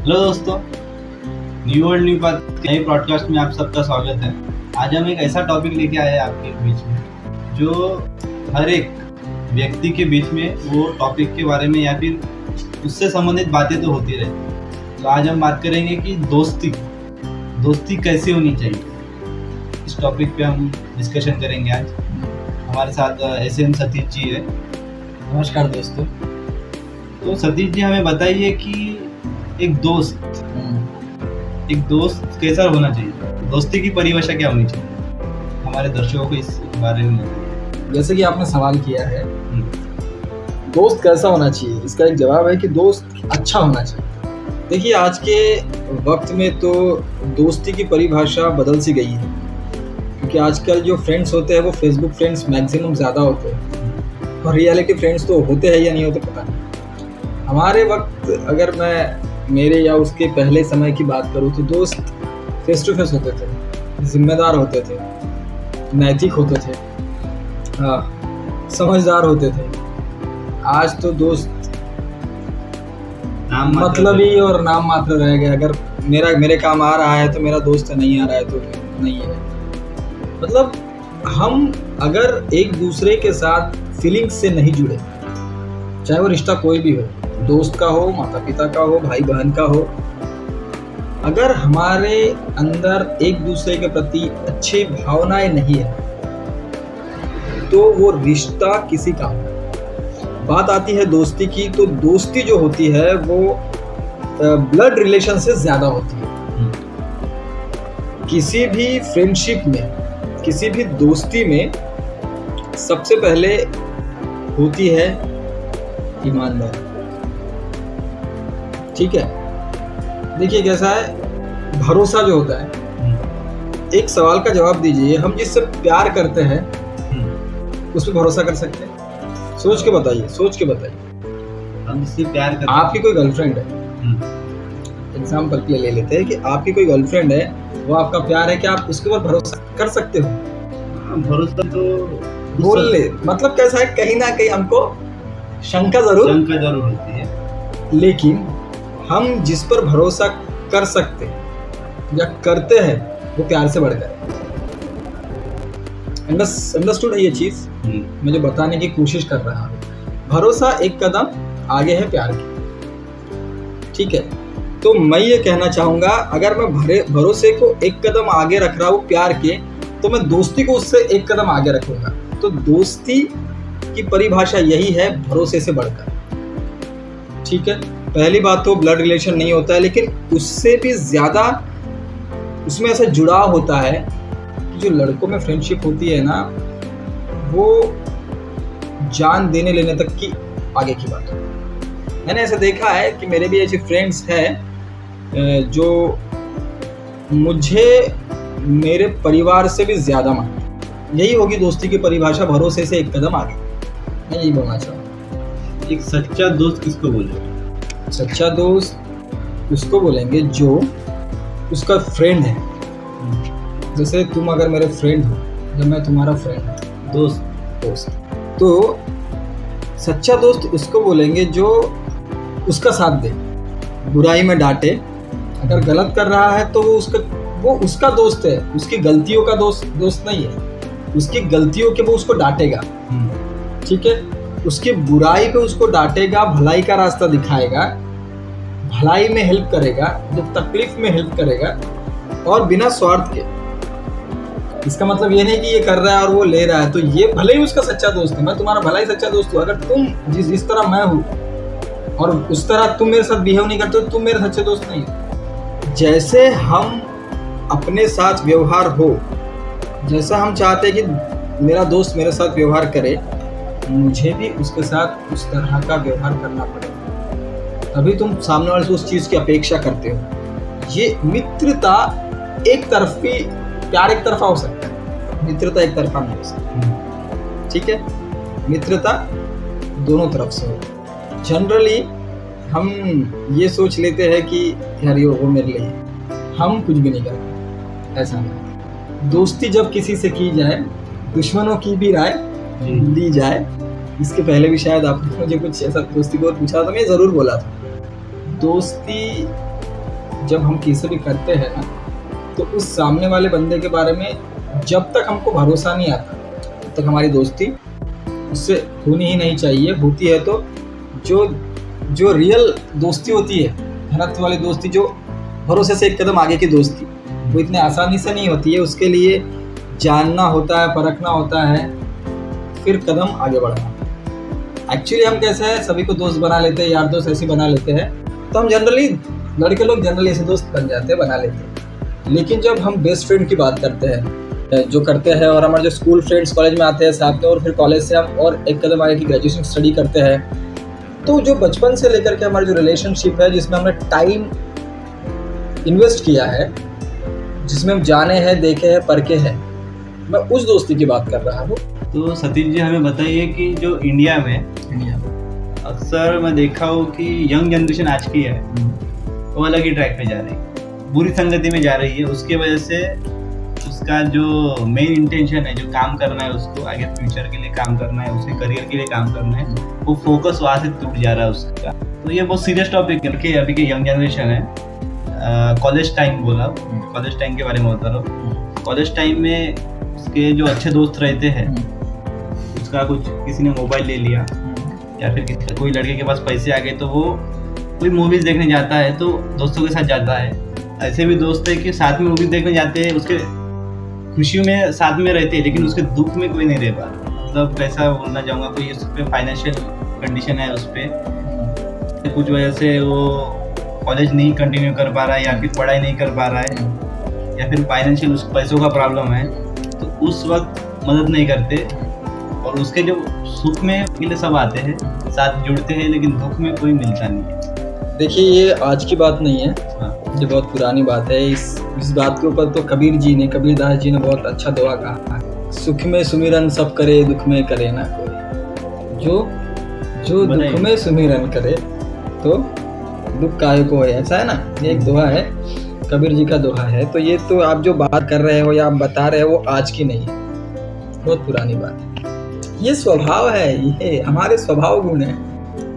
Hello दोस्तों, new world new path के नए पॉडकास्ट में आप सबका स्वागत है। आज हम एक ऐसा टॉपिक लेके आए हैं आपके बीच में जो हर एक व्यक्ति के बीच में वो टॉपिक के बारे में या फिर उससे संबंधित बातें तो होती रहती। तो आज हम बात करेंगे कि दोस्ती कैसी होनी चाहिए। इस टॉपिक पे हम डिस्कशन करेंगे आज। हमारे साथ SM सतीश जी है। नमस्कार दोस्तों। तो सतीश जी, हमें बताइए कि एक दोस्त कैसा होना चाहिए, दोस्ती की परिभाषा क्या होनी चाहिए, हमारे दर्शकों को इस बारे में बताइए। जैसे कि आपने सवाल किया है दोस्त कैसा होना चाहिए, इसका एक जवाब है कि दोस्त अच्छा होना चाहिए। देखिए, आज के वक्त में तो दोस्ती की परिभाषा बदल सी गई है, क्योंकि आजकल जो फ्रेंड्स होते हैं वो फेसबुक फ्रेंड्स मैक्सिमम ज़्यादा होते हैं और रियलिटी फ्रेंड्स तो होते हैं या नहीं होते पता नहीं। हमारे वक्त अगर मैं मेरे या उसके पहले समय की बात करूँ तो दोस्त फेस टू फेस होते थे, जिम्मेदार होते थे, नैतिक होते थे, समझदार होते थे। आज तो दोस्त मतलबी और नाम मात्र रह गए। अगर मेरे काम आ रहा है तो मेरा दोस्त है, नहीं आ रहा है तो नहीं है। मतलब हम अगर एक दूसरे के साथ फीलिंग्स से नहीं जुड़े, चाहे वो रिश्ता कोई भी हो, दोस्त का हो, माता पिता का हो, भाई बहन का हो, अगर हमारे अंदर एक दूसरे के प्रति अच्छी भावनाएं नहीं है तो वो रिश्ता किसी काम का। बात आती है दोस्ती की, तो दोस्ती जो होती है वो ब्लड रिलेशन से ज़्यादा होती है। किसी भी फ्रेंडशिप में, किसी भी दोस्ती में सबसे पहले होती है ईमानदारी। ठीक है, देखिए कैसा है, भरोसा जो होता है। एक सवाल का जवाब दीजिए, हम जिससे प्यार करते हैं उस पर भरोसा कर सकते हैं? सोच के बताइए। हम जिससे प्यार करते हैं, आपकी कोई गर्लफ्रेंड है, एग्जाम्पल के लिए ले लेते हैं कि आपकी कोई गर्लफ्रेंड है, वो आपका प्यार है, क्या आप उसके ऊपर भरोसा कर सकते हो? भरोसा तो बोल ले, मतलब कैसा है, कहीं ना कहीं हमको शंका जरूर होती है, लेकिन हम जिस पर भरोसा कर सकते या करते हैं वो प्यार से बढ़कर है। अंडरस्टूड है ये चीज़? मैं जो बताने की कोशिश कर रहा हूँ, भरोसा एक कदम आगे है प्यार की। ठीक है, तो मैं ये कहना चाहूँगा, अगर मैं भरोसे को एक कदम आगे रख रहा हूँ प्यार के, तो मैं दोस्ती को उससे एक कदम आगे रखूँगा। तो दोस्ती की परिभाषा यही है, भरोसे से बढ़कर। ठीक है, पहली बात तो ब्लड रिलेशन नहीं होता है, लेकिन उससे भी ज़्यादा उसमें ऐसा जुड़ाव होता है कि जो लड़कों में फ्रेंडशिप होती है ना, वो जान देने लेने तक की आगे की बात है। मैंने ऐसा देखा है कि मेरे भी ऐसे फ्रेंड्स हैं जो मुझे मेरे परिवार से भी ज़्यादा मानते। यही होगी दोस्ती की परिभाषा, भरोसे से एक कदम आगे। मैं यही बोलना चाहूँगा। एक सच्चा दोस्त किसको बोलेंगे? सच्चा दोस्त उसको बोलेंगे जो उसका फ्रेंड है। जैसे तुम अगर मेरे फ्रेंड हो, जब मैं तुम्हारा फ्रेंड हूँ, दोस्त, तो सच्चा दोस्त उसको बोलेंगे जो उसका साथ दे, बुराई में डांटे। अगर गलत कर रहा है तो वो उसका दोस्त है, उसकी गलतियों का दोस्त नहीं है। उसकी गलतियों के वो उसको डांटेगा, ठीक है, उसकी बुराई पे उसको डांटेगा, भलाई का रास्ता दिखाएगा, भलाई में हेल्प करेगा, जब तकलीफ में हेल्प करेगा, और बिना स्वार्थ के। इसका मतलब ये नहीं कि ये कर रहा है और वो ले रहा है तो ये भले ही उसका सच्चा दोस्त है। मैं तुम्हारा भला ही सच्चा दोस्त हूँ। अगर तुम जिस तरह मैं हूँ और उस तरह तुम मेरे साथ बिहेव नहीं करते हो, तुम मेरे सच्चे दोस्त नहीं हो। जैसे हम अपने साथ व्यवहार हो, जैसा हम चाहते हैं कि मेरा दोस्त मेरे साथ व्यवहार करे, मुझे भी उसके साथ उस तरह का व्यवहार करना पड़ेगा, तभी तुम सामने वाले से उस चीज़ की अपेक्षा करते हो। ये मित्रता एक तरफी, प्यार एक तरफा हो सकता है, मित्रता एक तरफा नहीं हो सकती। ठीक है, मित्रता दोनों तरफ से हो। जनरली हम ये सोच लेते हैं कि यार वो मेरे लिए, हम कुछ भी नहीं करते, ऐसा नहीं। दोस्ती जब किसी से की जाए, दुश्मनों की भी राय ली जाए। इसके पहले भी शायद आपने मुझे कुछ ऐसा दोस्ती को पूछा तो मैं ज़रूर बोला था, दोस्ती जब हम किसी भी करते हैं ना, तो उस सामने वाले बंदे के बारे में जब तक हमको भरोसा नहीं आता तब तक हमारी दोस्ती उससे होनी ही नहीं चाहिए। होती है तो जो रियल दोस्ती होती है, मेहनत वाली दोस्ती, जो भरोसे से एक कदम आगे की दोस्ती, वो इतने आसानी से नहीं होती है। उसके लिए जानना होता है, परखना होता है, फिर कदम आगे बढ़ना। एक्चुअली हम कैसे हैं, सभी को दोस्त बना लेते हैं, यार दोस्त ऐसे बना लेते हैं, तो हम जनरली लड़के लोग जनरली ऐसे दोस्त बन जाते हैं, बना लेते हैं। लेकिन जब हम बेस्ट फ्रेंड की बात करते हैं, जो करते हैं, और हमारे जो स्कूल फ्रेंड्स कॉलेज में आते हैं साथ में, और फिर कॉलेज से हम और एक कदम आगे की ग्रेजुएशन स्टडी करते हैं, तो जो बचपन से लेकर के हमारी जो रिलेशनशिप है, जिसमें हमने टाइम इन्वेस्ट किया है, जिसमें हम जाने हैं, देखे हैं, परखे हैं, मैं उस दोस्ती की बात कर रहा हूँ। तो सतीश जी हमें बताइए कि जो इंडिया में अक्सर मैं देखा हूँ कि यंग जनरेशन आज की है, वो अलग ही ट्रैक पे जा रही है, बुरी संगति में जा रही है। उसके वजह से उसका जो मेन इंटेंशन है, जो काम करना है, उसको आगे फ्यूचर के लिए काम करना है, उसके करियर के लिए काम करना है, वो फोकस वहाँ से टूट जा रहा है उसका। तो ये बहुत सीरियस टॉपिक है कि अभी के यंग जनरेशन है। कॉलेज टाइम बोला, कॉलेज टाइम के बारे में बता रहा हूँ। कॉलेज टाइम में उसके जो अच्छे दोस्त रहते हैं, उसका कुछ किसी ने मोबाइल ले लिया, या फिर कोई लड़के के पास पैसे आ गए, तो वो कोई मूवीज़ देखने जाता है तो दोस्तों के साथ जाता है। ऐसे भी दोस्त है कि साथ में मूवीज़ देखने जाते हैं, उसके खुशियों में साथ में रहते हैं, लेकिन उसके दुख में कोई नहीं रह पा। मतलब कैसा बोलना चाहूँगा, कोई उस पर फाइनेंशियल कंडीशन है, उस पर कुछ वजह से वो कॉलेज नहीं कंटिन्यू कर पा रहा है, या फिर पढ़ाई नहीं कर पा रहा है, या फिर फाइनेंशियल उस पैसों का प्रॉब्लम है, तो उस वक्त मदद नहीं करते। और उसके जो सुख में के लिए सब आते हैं, साथ जुड़ते हैं, लेकिन दुख में कोई मिलता नहीं है। देखिए, ये आज की बात नहीं है, हाँ। ये बहुत पुरानी बात है। इस बात के ऊपर तो कबीरदास जी ने बहुत अच्छा दुआ कहा है, सुख में सुमिरन सब करे, दुख में करे ना कोई। जो दुख में सुमिरन करे तो दुख काहे को है, ऐसा है ना। ये एक दोहा है, कबीर जी का दोहा है। तो ये तो आप जो बात कर रहे हो या आप बता रहे हो, वो आज की नहीं है, बहुत पुरानी बात है। ये स्वभाव है, ये हमारे स्वभाव गुण है,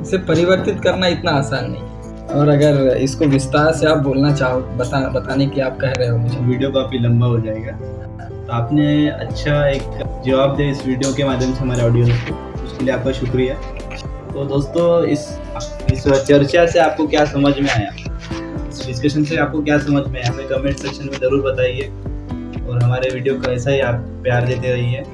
इसे परिवर्तित करना इतना आसान नहीं है। और अगर इसको विस्तार से आप बोलना चाहो, बताने की आप कह रहे हो मुझे, वीडियो काफ़ी लंबा हो जाएगा। तो आपने अच्छा एक जवाब दिया इस वीडियो के माध्यम से हमारे ऑडियंस को, उसके लिए आपका शुक्रिया। तो दोस्तों, इस चर्चा से आपको क्या समझ में आया, इस डिस्कशन से आपको क्या समझ में आया, हमें कमेंट सेक्शन में ज़रूर बताइए, और हमारे वीडियो को ऐसा ही आप प्यार देते रहिए।